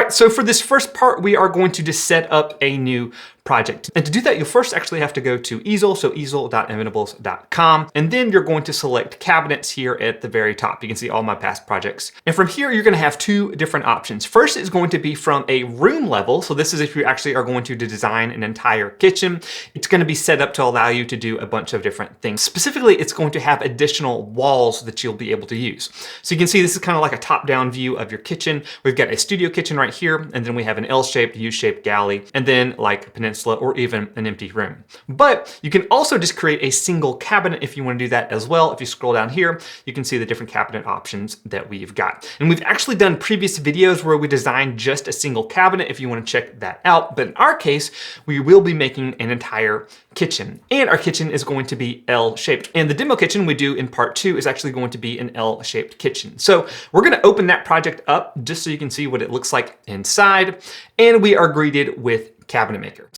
right, so for this first part, we are going to just set up a new project. And to do that, you'll first actually have to go to easel, so easel.inventables.com, and then you're going to select cabinets here at the very top. You can see all my past projects. And from here, you're gonna have two different options. First is going to be from a room level. So this is if you actually are going to design an entire kitchen. It's gonna be set up to allow you to do a bunch of different things. Specifically, it's going to have additional walls that you'll be able to use. So you can see this is kind of like a top-down view of your kitchen. We've got a studio kitchen right here, and then we have an L-shaped, U-shaped galley, and then like a peninsula or even an empty room. But you can also just create a single cabinet if you want to do that as well. If you scroll down here, you can see the different cabinet options that we've got. And we've actually done previous videos where we designed just a single cabinet if you want to check that out. But in our case, we will be making an entire kitchen, and our kitchen is going to be L-shaped. And the demo kitchen we do in part 2 is actually going to be an L-shaped kitchen. So we're going to open that project up just so you can see what it looks like inside. And we are greeted with Cabinet Maker.